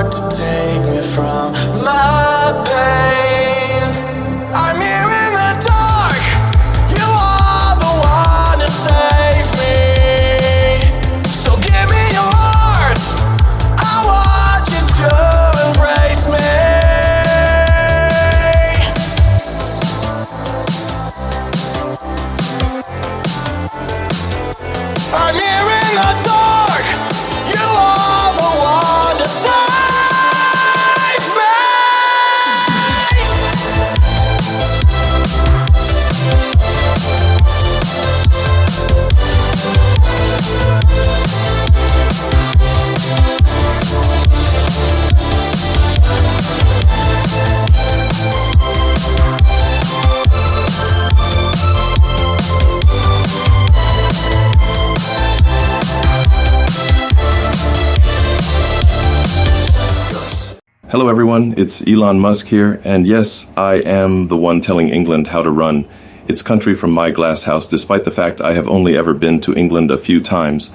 hard to take me from my pain. I'm here in the dark. You are the one to save me. So give me your heart. I want you to embrace me. I'm here in the dark. You are the one to save me. Hello everyone, it's Elon Musk here, and yes, I am the one telling England how to run its country from my glass house, despite the fact I have only ever been to England a few times,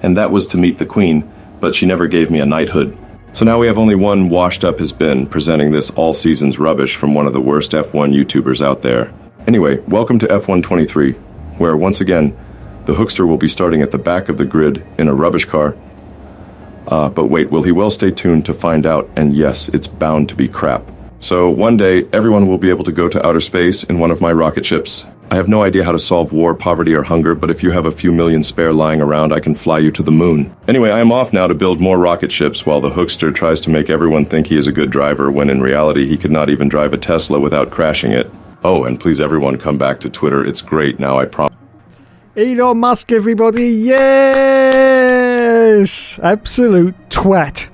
and that was to meet the Queen, but she never gave me a knighthood. So now we have only one washed up has been presenting this all-seasons rubbish from one of the worst F1 YouTubers out there. Anyway, welcome to F1 23, where once again, the hookster will be starting at the back of the grid in a rubbish car. But wait, will he? Well, stay tuned to find out, and yes, it's bound to be crap. So one day, everyone will be able to go to outer space in one of my rocket ships. I have no idea how to solve war, poverty, or hunger, but if you have a few million spare lying around, I can fly you to the moon. Anyway, I am off now to build more rocket ships while the hookster tries to make everyone think he is a good driver, when in reality he could not even drive a Tesla without crashing it. Oh, and please everyone come back to Twitter, it's great now, I promise. Elon Musk, everybody, yes! Absolute twat.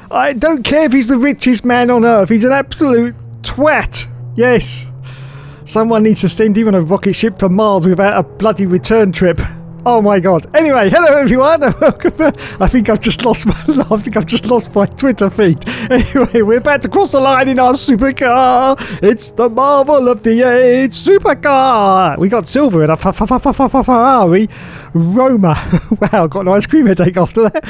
I don't care if he's the richest man on earth, he's an absolute twat. Yes. Someone needs to send him on a rocket ship to Mars without a bloody return trip. Oh my god. Anyway, hello everyone and welcome. I think I've just lost my Twitter feed. Anyway, we're about to cross the line in our supercar. It's the marvel of the age supercar. We got silver in a Ferrari Roma. Wow, got an ice cream headache after that.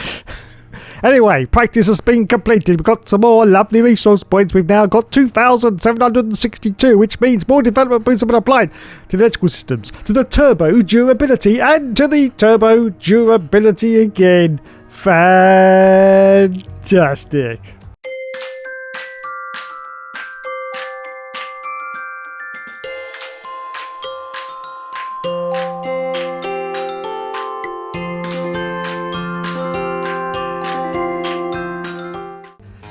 Anyway, practice has been completed. We've got some more lovely resource points. We've now got 2,762, which means more development points have been applied to the electrical systems, to the turbo durability, and to the turbo durability again. Fantastic.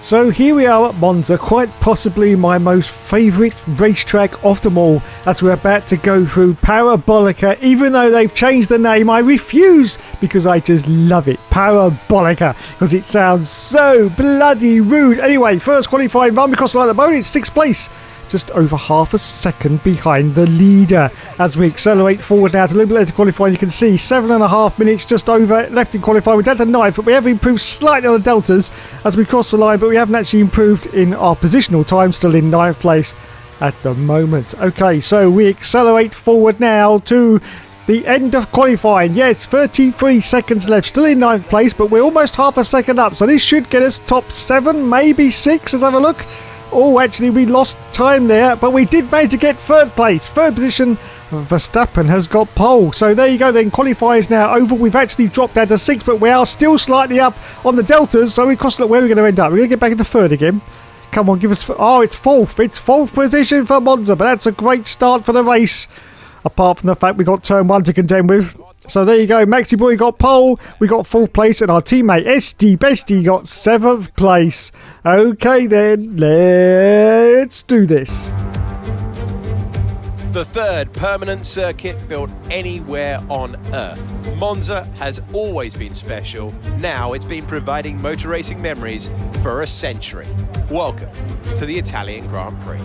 So here we are at Monza, quite possibly my most favourite racetrack of them all, as we're about to go through Parabolica. Even though they've changed the name, I refuse, because I just love it. Parabolica, because it sounds so bloody rude. Anyway, first qualifying run, because at the moment it's 6th place. Just over half a second behind the leader. As we accelerate forward now to a little bit later qualifying, you can see 7.5 minutes just over left in qualifying. We're down to 9th, but we have improved slightly on the deltas as we cross the line, but we haven't actually improved in our positional time, still in 9th place at the moment. Okay, so we accelerate forward now to the end of qualifying. Yes, 33 seconds left, still in 9th place, but we're almost half a second up, so this should get us top 7, maybe 6. Let's have a look. Oh, actually, we lost time there, but we did manage to get 3rd place. 3rd position, Verstappen has got pole. So there you go then, qualifiers now over. We've actually dropped down to 6th, but we are still slightly up on the deltas, so we cross. Look, where are we going to end up? We're going to get back into 3rd again. Come on, give us... Oh, it's 4th. It's 4th position for Monza, but that's a great start for the race. Apart from the fact we got turn 1 to contend with. So there you go, Maxi Boy got pole, we got 4th place, and our teammate SD Bestie got 7th place. Okay then, let's do this. The third permanent circuit built anywhere on Earth. Monza has always been special. Now it's been providing motor racing memories for a century. Welcome to the Italian Grand Prix.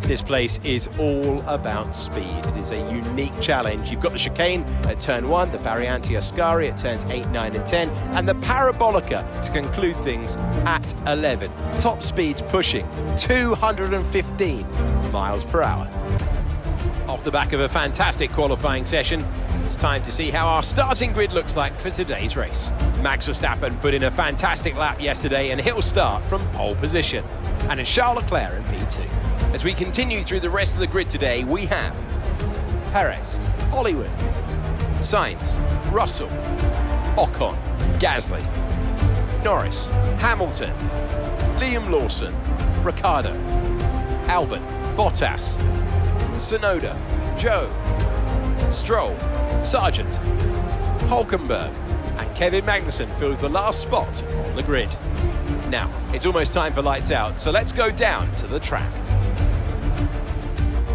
This place is all about speed. It is a unique challenge. You've got the chicane at turn 1, the Variante Ascari at turns 8, 9 and 10, and the Parabolica to conclude things at 11. Top speeds pushing 215 miles per hour. Off the back of a fantastic qualifying session, It's time to see how our starting grid looks like for today's race. Max Verstappen put in a fantastic lap yesterday and he'll start from pole position. And it's Charles Leclerc in P2. As we continue through the rest of the grid today, we have Perez, Hollywood, Sainz, Russell, Ocon, Gasly, Norris, Hamilton, Liam Lawson, Ricciardo, Albon, Bottas, Tsunoda, Joe, Stroll, Sargent, Hulkenberg, and Kevin Magnussen fills the last spot on the grid. Now, it's almost time for lights out, so let's go down to the track.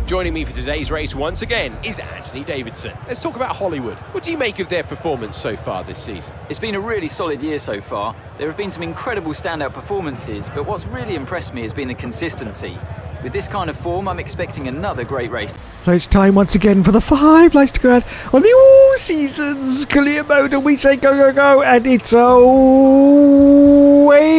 Joining me for today's race once again is Anthony Davidson. Let's talk about Hollywood. What do you make of their performance so far this season? It's been a really solid year so far. There have been some incredible standout performances, but what's really impressed me has been the consistency. With this kind of form, I'm expecting another great race. So it's time once again for the 5 laps to go out on the all seasons clear mode, and we say go, go, go, and it's away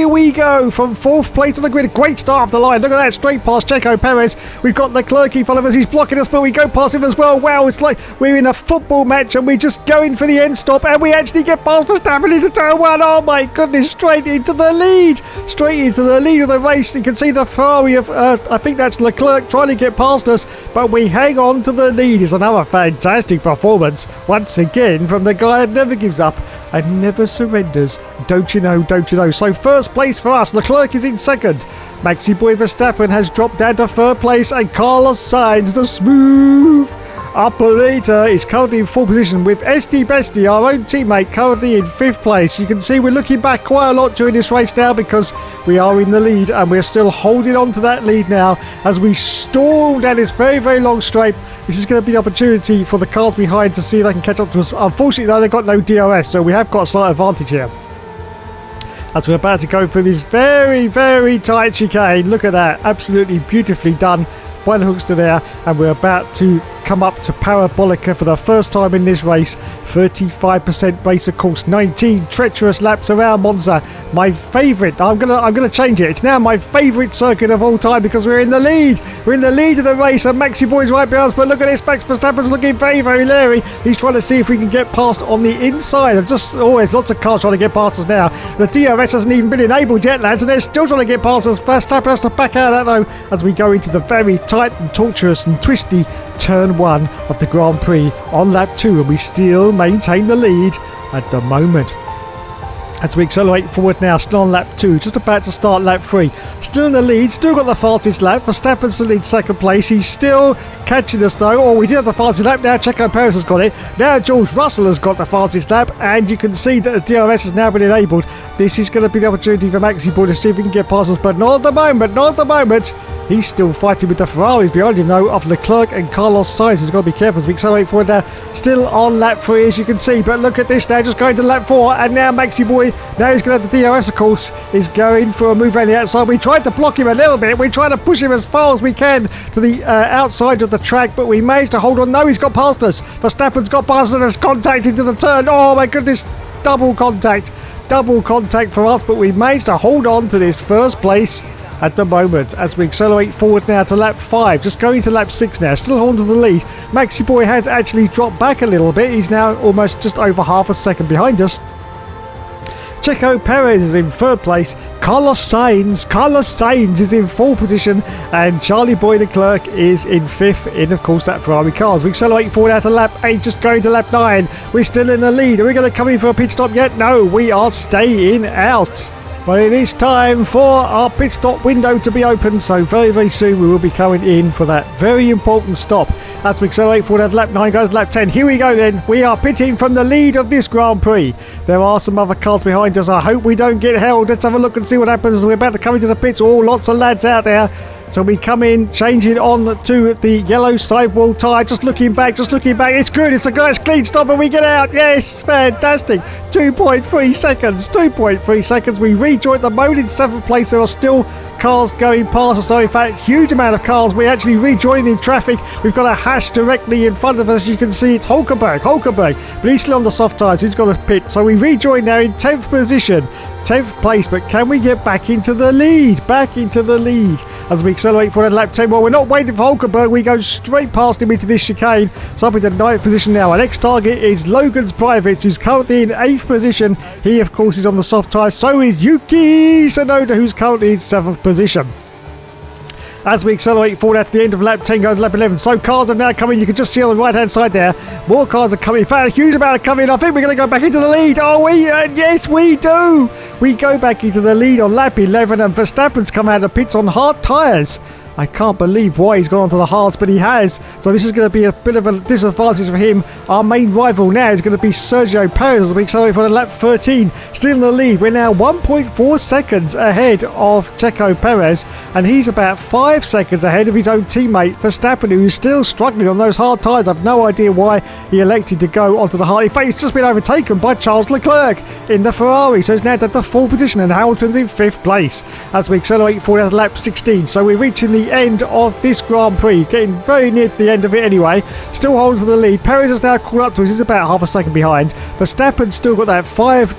we go from 4th place on the grid. Great start off the line. Look at that, straight past Checo Perez. We've got Leclerc in front of us. He's blocking us, but we go past him as well. Wow, it's like we're in a football match and we're just going for the end stop, and we actually get past Verstappen into turn 1. Oh my goodness, straight into the lead. Straight into the lead of the race. You can see the Ferrari of, I think that's Leclerc trying to get past us, but we hang on to the lead. It's another fantastic performance once again from the guy that never gives up and never surrenders. Don't you know, don't you know. So first place for us, Leclerc is in second. Maxi Boy Verstappen has dropped down to third place, and Carlos Sainz, the smooth operator, is currently in 4th position with SD Bestie, our own teammate, currently in 5th place. You can see we're looking back quite a lot during this race now because we are in the lead, and we're still holding on to that lead now as we stall down this very, very long straight. This is going to be the opportunity for the cars behind to see if they can catch up to us. Unfortunately, though, they've got no DRS, so we have got a slight advantage here. As we're about to go through this very, very tight chicane. Look at that. Absolutely beautifully done by the hookster there. And we're about to come up to Parabolica for the first time in this race. 35% race, of course. 19 treacherous laps around Monza. My favourite. I'm gonna change it. It's now my favourite circuit of all time because we're in the lead. We're in the lead of the race, and Maxi Boy's right behind us. But look at this, Max Verstappen's looking very, very leery. He's trying to see if we can get past on the inside. There's lots of cars trying to get past us now. The DRS hasn't even been enabled yet, lads, and they're still trying to get past us. Verstappen has to back out of that though as we go into the very tight and tortuous and twisty turn 1 of the Grand Prix on lap 2, and we still maintain the lead at the moment. As we accelerate forward now, still on lap 2, just about to start lap 3. Still in the lead, still got the fastest lap. Verstappen's still in second place. He's still catching us though. Oh, we did have the fastest lap. Now Checo Perez has got it. Now George Russell has got the fastest lap, and you can see that the DRS has now been enabled. This is going to be the opportunity for Maxi Boy to see if he can get past us, but not at the moment, not at the moment. He's still fighting with the Ferraris behind him though, of Leclerc and Carlos Sainz. He's got to be careful as we accelerate forward now. Still on lap 3 as you can see, but look at this now, just going to lap 4, and now Maxi Boy, now he's going to have the DRS of course, is going for a move around the outside. We tried to block him a little bit, we tried to push him as far as we can to the outside of the track, but we managed to hold on. No, he's got past us. Verstappen's got past us and has contact into the turn. Oh my goodness, double contact for us, but we managed to hold on to this first place at the moment as we accelerate forward now to lap 5, just going to lap 6 now, still holding to the lead. Maxi Boy has actually dropped back a little bit. He's now almost just over half a second behind us. Checo Perez is in 3rd place. Carlos Sainz is in 4th position, and Charlie Boy Leclerc is in 5th in, of course, that Ferrari car. As we accelerate forward out to lap 8, just going to lap 9. We're still in the lead. Are we going to come in for a pit stop yet? No, we are staying out. But it is time for our pit stop window to be open, so very, very soon we will be coming in for that very important stop. As we accelerate forward at lap 9, goes lap 10. Here we go then. We are pitting from the lead of this Grand Prix. There are some other cars behind us. I hope we don't get held. Let's have a look and see what happens. We're about to come into the pits. Oh, lots of lads out there. So we come in, changing on to the yellow sidewall tyre. Just looking back. It's good. It's a nice clean stop and we get out. Yes, fantastic. 2.3 seconds. We rejoin the mode in 7th place. There are still cars going past us. So in fact, huge amount of cars. We're actually rejoining traffic. We've got a hash directly in front of us. As you can see, it's Hulkenberg, but he's still on the soft tyres. He's got a pit. So we rejoin now in 10th position. 10th place, but can we get back into the lead? Back into the lead as we accelerate for lap 10. Well, we're not waiting for Hulkenberg. We go straight past him into this chicane. So up into 9th position now. Our next target is Logan's Privates, who's currently in 8th position. He, of course, is on the soft tyre. So is Yuki Tsunoda, who's currently in 7th position. As we accelerate forward at the end of lap 10, going to lap 11. So cars are now coming. You can just see on the right-hand side there. More cars are coming. In fact, a huge amount are coming. I think we're going to go back into the lead. Are we? Yes, we do. We go back into the lead on lap 11, and Verstappen's come out of pits on hard tyres. I can't believe why he's gone onto the hards, but he has. So this is going to be a bit of a disadvantage for him. Our main rival now is going to be Sergio Perez as we accelerate for lap 13. Still in the lead. We're now 1.4 seconds ahead of Checo Perez, and he's about 5 seconds ahead of his own teammate Verstappen, who is still struggling on those hard tyres. I've no idea why he elected to go onto the hard. In fact, he's just been overtaken by Charles Leclerc in the Ferrari, so he's now at the 4th position, and Hamilton's in 5th place as we accelerate forward at lap 16. So we're reaching the end of this Grand Prix, getting very near to the end of it anyway. Still holding to the lead. Perez has now caught up to us. He's about half a second behind. Verstappen's still got that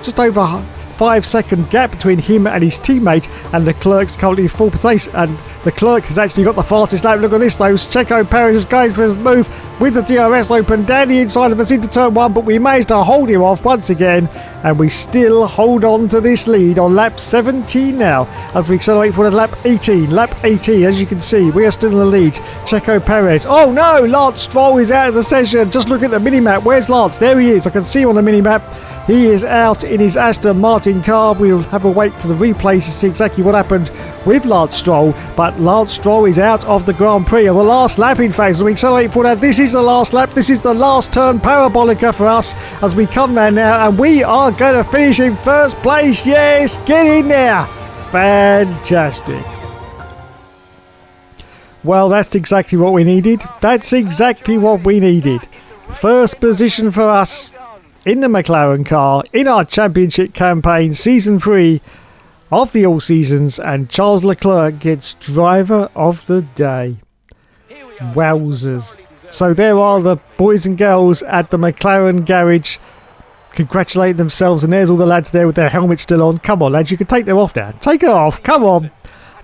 just over 5 second gap between him and his teammate, and Leclerc's currently in 4th place, and Leclerc has actually got the fastest lap. Look at this though. Checo Perez is going for his move with the DRS open down the inside of us into turn 1, but we managed to hold him off once again, and we still hold on to this lead on lap 17 now as we accelerate for lap 18. Lap 18, as you can see, we are still in the lead. Checo Perez. Oh no, Lance Stroll is out of the session. Just look at the mini-map. Where's Lance? There he is. I can see him on the mini-map. He is out in his Aston Martin car. We'll have a wait to the replays to see exactly what happened with Lance Stroll. But Lance Stroll is out of the Grand Prix on the last lap, in fact. As we accelerate for that, this is the last lap. This is the last turn parabolica for us as we come there now. And we are going to finish in 1st place. Yes, get in there. Fantastic. Well, that's exactly what we needed. That's exactly what we needed. 1st position for us in the McLaren car, in our championship campaign, season 3 of the All Seasons, and Charles Leclerc gets driver of the day. Wowzers. So there are the boys and girls at the McLaren garage congratulating themselves, and there's all the lads there with their helmets still on. Come on lads, you can take them off now. Take it off, come on.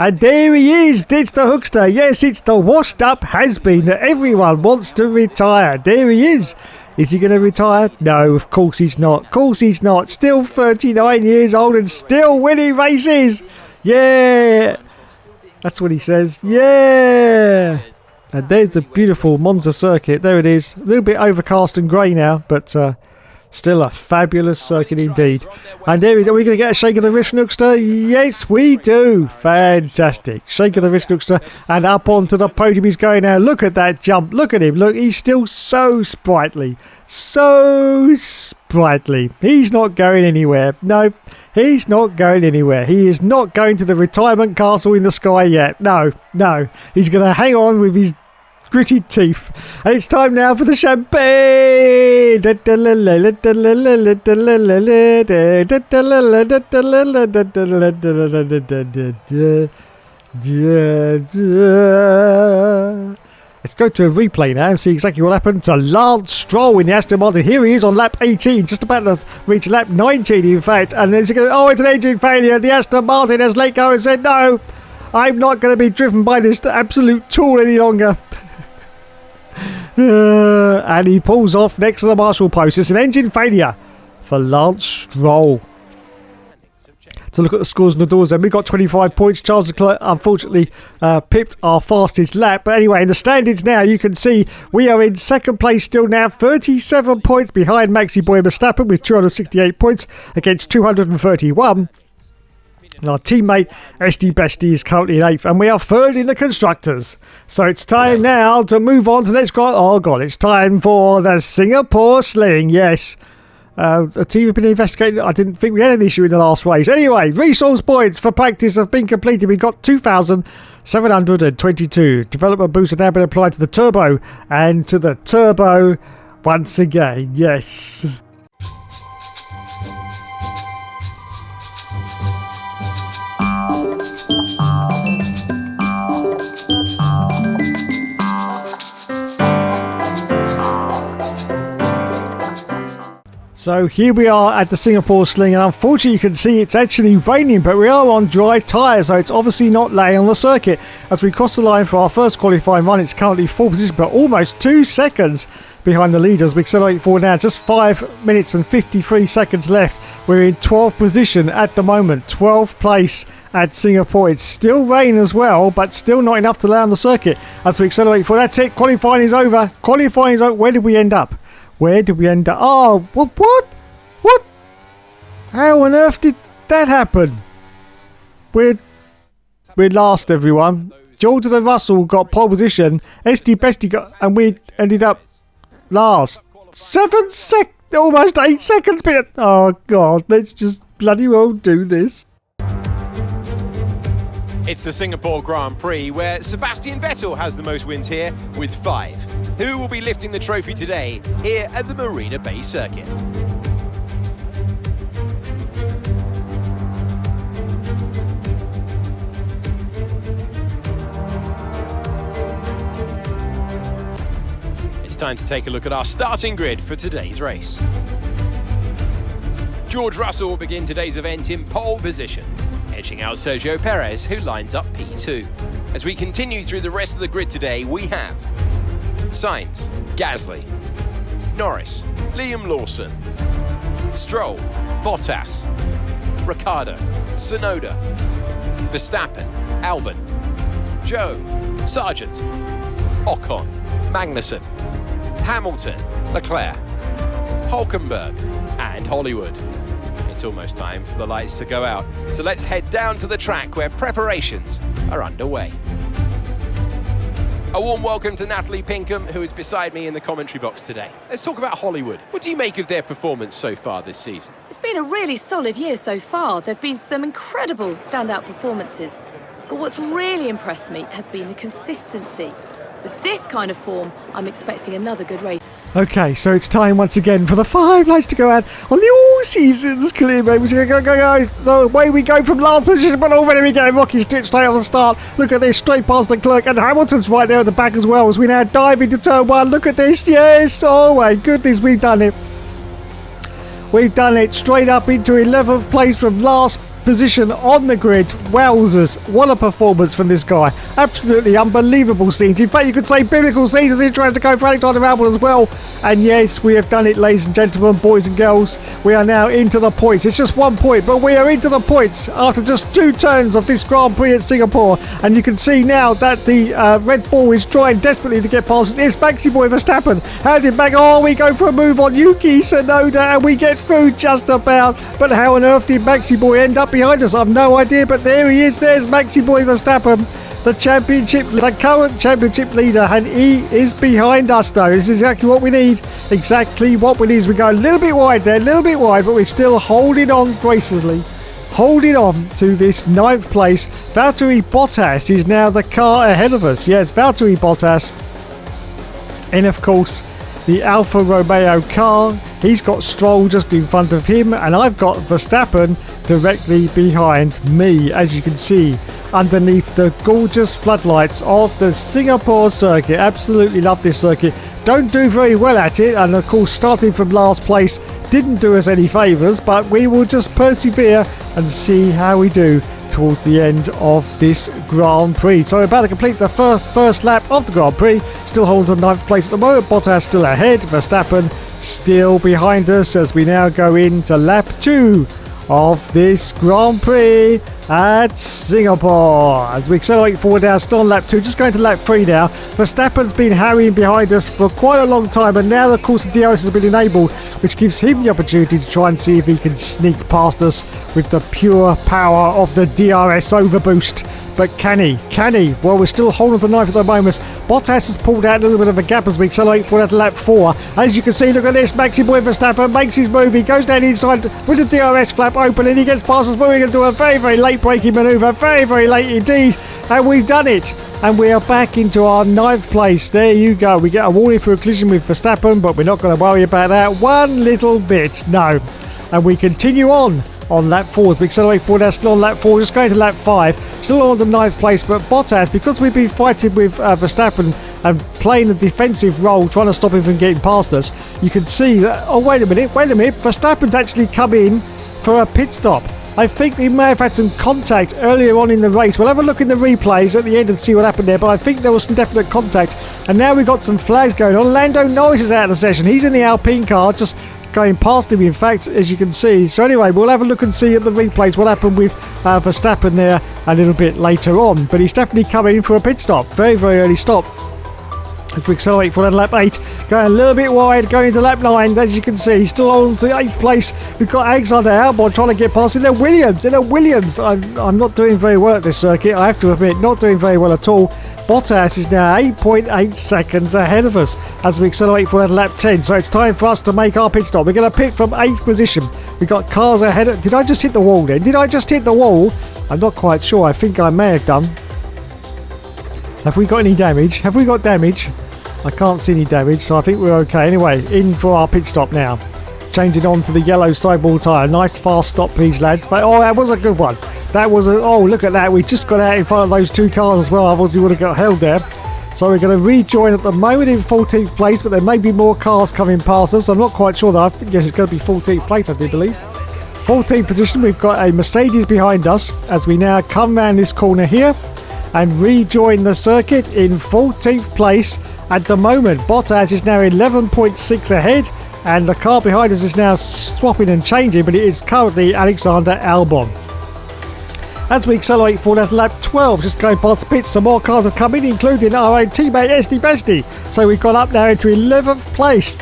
And there he is, it's the Hookster. Yes, it's the washed up has-been that everyone wants to retire. There he is. Is he going to retire? No, of course he's not. Of course he's not. Still 39 years old and still winning races. Yeah. That's what he says. Yeah. And there's the beautiful Monza circuit. There it is. A little bit overcast and grey now, but still a fabulous circuit indeed. And there is. Are we going to get a shake of the wrist, Nookster? Yes, we do. Fantastic. Shake of the wrist, Nookster. And up onto the podium he's going now. Look at that jump. Look at him. Look, he's still so sprightly. So sprightly. He's not going anywhere. No, he's not going anywhere. He is not going to the retirement castle in the sky yet. No, no. He's going to hang on with his gritted teeth. And it's time now for the champagne. Let's go to a replay now and see exactly what happened to Lance Stroll in the Aston Martin. Here he is on lap 18, just about to reach lap 19 in fact. And then it's an engine failure. The Aston Martin has let go and said, no, I'm not going to be driven by this absolute tool any longer. And he pulls off next to the Marshall post. It's an engine failure for Lance Stroll. To look at the scores and the doors then, we got 25 points. Charles Leclerc unfortunately pipped our fastest lap. But anyway, in the standings now, you can see we are in 2nd place still now, 37 points behind Maxi Boy Verstappen with 268 points against 231. And our teammate SD Bestie is currently in 8th, and we are 3rd in the constructors. So it's time now to move on to the next one. Oh god, it's time for the Singapore Sling. Yes. A team have been investigating. I didn't think we had an issue in the last race. Anyway, resource points for practice have been completed. We got 2,722. Development boosts have now been applied to the turbo and to the turbo once again. Yes. So here we are at the Singapore Sling, and unfortunately you can see it's actually raining, but we are on dry tyres, so it's obviously not laying on the circuit. As we cross the line for our first qualifying run, it's currently 4th position, but almost 2 seconds behind the leaders. We accelerate forward now, just 5 minutes and 53 seconds left. We're in 12th position at the moment, 12th place at Singapore. It's still rain as well, but still not enough to lay on the circuit. As we accelerate forward, that's it, qualifying is over. Qualifying is over. Where did we end up? Where did we end up? Oh, what? How on earth did that happen? We're last, everyone. Jordan and Russell got pole position. SD Bestie got, and we ended up last. 7 sec, almost 8 seconds. Oh God, let's just bloody well do this. It's the Singapore Grand Prix, where Sebastian Vettel has the most wins here with 5. Who will be lifting the trophy today here at the Marina Bay Circuit? It's time to take a look at our starting grid for today's race. George Russell will begin today's event in pole position, edging out Sergio Perez, who lines up P2. As we continue through the rest of the grid today, we have Sainz, Gasly, Norris, Liam Lawson, Stroll, Bottas, Ricciardo, Tsunoda, Verstappen, Albon, Joe, Sargent, Ocon, Magnussen, Hamilton, Leclerc, Hulkenberg and Hollywood. It's almost time for the lights to go out, so let's head down to the track where preparations are underway. A warm welcome to Natalie Pinkham, who is beside me in the commentary box today. Let's talk about Hollywood. What do you make of their performance so far this season? It's been a really solid year so far. There have been some incredible standout performances. But what's really impressed me has been the consistency. With this kind of form, I'm expecting another good race. Okay, so it's time once again for the 5 lights to go out on the all-seasons clear, baby. Go. So away we go from last position, but already we get a rocky straight off the start. Look at this, straight past the clerk, and Hamilton's right there at the back as well as we now dive into turn 1. Look at this, yes! Oh my goodness, we've done it. We've done it straight up into 11th place from last position on the grid. Wowzers, what a performance from this guy. Absolutely unbelievable scenes. In fact, you could say biblical scenes as he tries to go for Alexander Albon as well. And yes, we have done it, ladies and gentlemen, boys and girls. We are now into the points. It's just 1 point, but we are into the points after just 2 turns of this Grand Prix at Singapore. And you can see now that the Red Bull is trying desperately to get past. It's Maxi Boy Verstappen. Handed back. Oh, we go for a move on Yuki Tsunoda and we get through just about. But how on earth did Maxi Boy end up behind us? I've no idea, but there he is. There's Maxi Boy Verstappen, the current championship leader, and he is behind us though. This is exactly what we need. Exactly what we need. We go a little bit wide there, but we're still holding on gracefully. Holding on to this 9th place. Valtteri Bottas is now the car ahead of us. Yes, Valtteri Bottas. And of course, the Alfa Romeo car. He's got Stroll just in front of him, and I've got Verstappen directly behind me, as you can see, underneath the gorgeous floodlights of the Singapore circuit. Absolutely love this circuit. Don't do very well at it, and of course starting from last place didn't do us any favours, but we will just persevere and see how we do towards the end of this Grand Prix. So we're about to complete the first lap of the Grand Prix. Still holding on 9th place at the moment. Bottas still ahead. Verstappen still behind us as we now go into lap 2 of this Grand Prix at Singapore. As we accelerate forward now, still on lap 2, just going to lap 3 now. Verstappen's been harrying behind us for quite a long time, and now of course the DRS has been enabled, which gives him the opportunity to try and see if he can sneak past us with the pure power of the DRS overboost. But can he? Well, we're still holding the knife at the moment. Bottas has pulled out a little bit of a gap as we accelerate forward to lap 4. As you can see, look at this. Maxi Boy Verstappen makes his move. He goes down inside with the DRS flap open and he gets past us. But we're going to do a very, very late braking manoeuvre. Very, very late indeed. And we've done it. And we are back into our 9th place. There you go. We get a warning for a collision with Verstappen, but we're not going to worry about that one little bit. No. And we continue on on lap 4 as we accelerate forward. Now still on lap 4, just going to lap 5, still on the 9th place, but Bottas, because we've been fighting with Verstappen and playing a defensive role, trying to stop him from getting past us, you can see that, oh wait a minute, Verstappen's actually come in for a pit stop. I think he may have had some contact earlier on in the race. We'll have a look in the replays at the end and see what happened there, but I think there was some definite contact. And now we've got some flags going on. Lando Norris is out of the session. He's in the Alpine car, just going past him, in fact, as you can see. So anyway, we'll have a look and see at the replays what happened with Verstappen there a little bit later on. But he's definitely coming in for a pit stop. Very, very early stop. As we accelerate for lap 8, going a little bit wide, going to lap 9, as you can see, still on to 8th place. We've got Alexander Albon trying to get past in a Williams. I'm not doing very well at this circuit, I have to admit, not doing very well at all. Bottas is now 8.8 seconds ahead of us as we accelerate for lap 10, so it's time for us to make our pit stop. We're going to pit from 8th position. We've got cars ahead. Did I just hit the wall then? Did I just hit the wall? I'm not quite sure. I think I may have done. Have we got any damage? Have we got damage? I can't see any damage, so I think we're okay. Anyway, in for our pit stop now. Changing on to the yellow sidewall tyre. Nice fast stop, please, lads. But, oh, that was a good one. That was a... Oh, look at that. We just got out in front of those two cars as well. Otherwise, we would have got held there. So we're going to rejoin at the moment in 14th place, but there may be more cars coming past us. I'm not quite sure, though. I think, yes, it's going to be 14th place, I do believe. 14th position, we've got a Mercedes behind us as we now come round this corner here and rejoin the circuit in 14th place. At the moment, Bottas is now 11.6 ahead, and the car behind us is now swapping and changing, but it is currently Alexander Albon. As we accelerate forward at lap 12, just going past the pits, some more cars have come in, including our own teammate Esty Bestie. So we've gone up now into 11th place.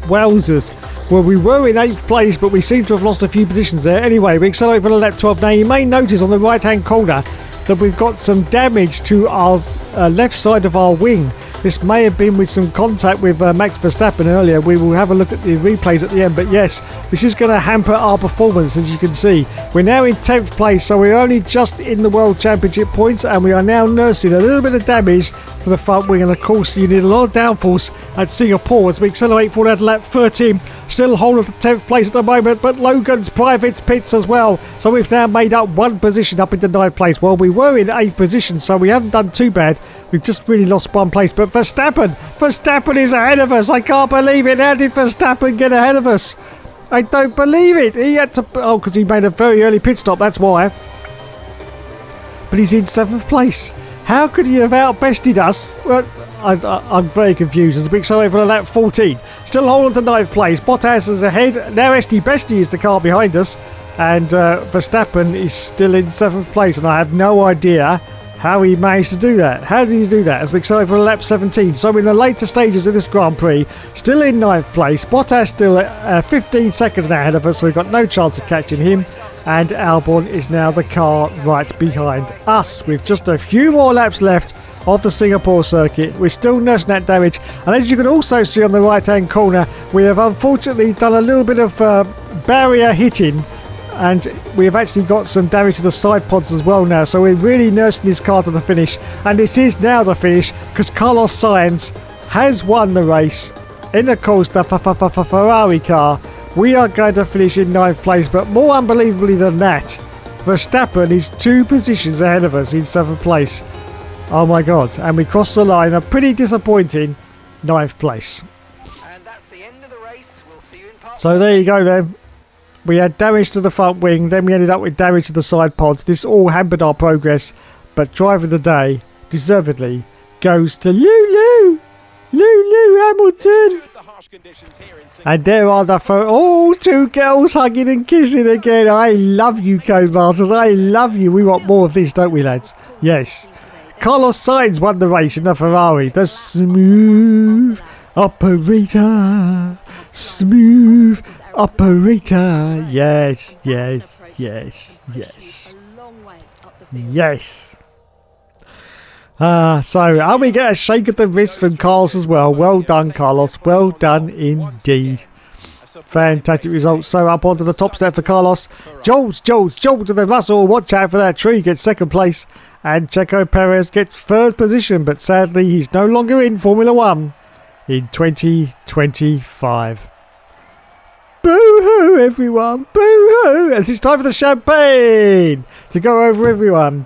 Wowzers. Well, we were in 8th place, but we seem to have lost a few positions there. Anyway, we accelerate for lap 12. Now, you may notice on the right-hand corner that we've got some damage to our left side of our wing. This may have been with some contact with Max Verstappen earlier. We will have a look at the replays at the end, but yes, this is going to hamper our performance, as you can see. We're now in 10th place, so we're only just in the World Championship points, and we are now nursing a little bit of damage to the front wing, and of course you need a lot of downforce at Singapore as we accelerate forward at lap 13. Still hold of the 10th place at the moment, but Logan's private pits as well, so we've now made up one position up into 9th place. Well, we were in 8th position, so we haven't done too bad. We've just really lost one place, but Verstappen is ahead of us. I can't believe it. How did Verstappen get ahead of us? I don't believe it. He had to... Oh, because he made a very early pit stop, that's why. But he's in 7th place. How could he have outbested us? Well, I'm very confused as we accelerate for lap 14. Still holding to 9th place. Bottas is ahead. Now Esty Bestie is the car behind us. And Verstappen is still in 7th place. And I have no idea how he managed to do that. How did he do that? As we accelerate for lap 17. So in the later stages of this Grand Prix, still in 9th place. Bottas still 15 seconds now ahead of us, so we've got no chance of catching him. And Albon is now the car right behind us, with just a few more laps left of the Singapore circuit. We're still nursing that damage. And as you can also see on the right-hand corner, we have unfortunately done a little bit of barrier hitting, and we have actually got some damage to the side pods as well now, so we're really nursing this car to the finish, and this is now the finish because Carlos Sainz has won the race in, of course, the Ferrari car. We are going to finish in 9th place, but more unbelievably than that, Verstappen is 2 positions ahead of us in 7th place. Oh my god, and we crossed the line, a pretty disappointing 9th place. And that's the end of the race. We'll see you in part. So there you go then. We had damage to the front wing, then we ended up with damage to the side pods. This all hampered our progress, but driver of the day, deservedly, goes to Lulu Hamilton. And there are the two girls hugging and kissing again. I love you, Codemasters. I love you. We want more of this, don't we, lads? Yes. Carlos Sainz won the race in the Ferrari. The smooth operator. Smooth operator. Yes. So we get a shake of the wrist from Carlos as well. Well done, Carlos. Well done indeed. Fantastic results. So up onto the top step for Carlos. George to the Russell. Watch out for that tree. Gets 2nd place. And Checo Perez gets 3rd position. But sadly, he's no longer in Formula 1 in 2025. Boo-hoo! Boo-hoo, everyone. Boo-hoo. As it's time for the champagne to go over everyone.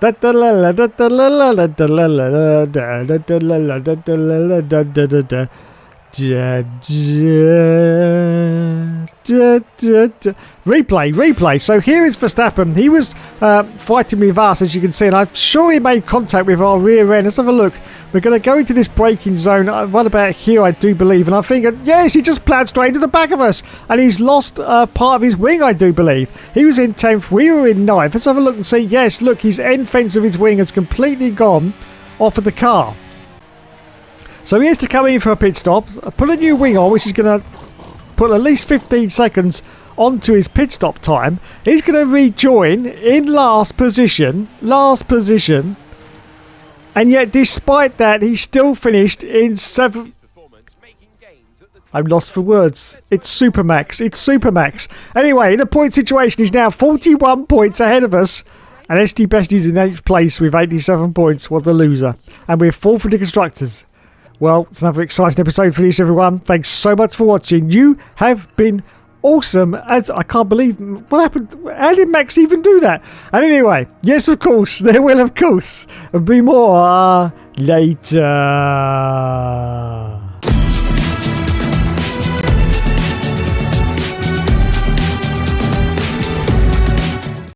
Replay. So here is Verstappen. He was fighting with us, as you can see, and I'm sure he made contact with our rear end. Let's have a look. We're going to go into this braking zone right about here, I do believe, and I think, yes, he just plowed straight into the back of us, and he's lost part of his wing, I do believe. He was in 10th, we were in 9th. Let's have a look and see. Yes, look, his end fence of his wing has completely gone off of the car. So he has to come in for a pit stop, put a new wing on, which is going to put at least 15 seconds onto his pit stop time. He's going to rejoin in last position, and yet despite that, he still finished in 7th. I'm lost for words. It's Supermax. Anyway, in a point situation, he's now 41 points ahead of us. And SD Bestie's in 8th place with 87 points. What a loser. And we're 4th for the constructors. Well, it's another exciting episode for this, everyone. Thanks so much for watching. You have been awesome. As I can't believe what happened. How did Max even do that? And anyway, yes, of course, there will, of course, be more later.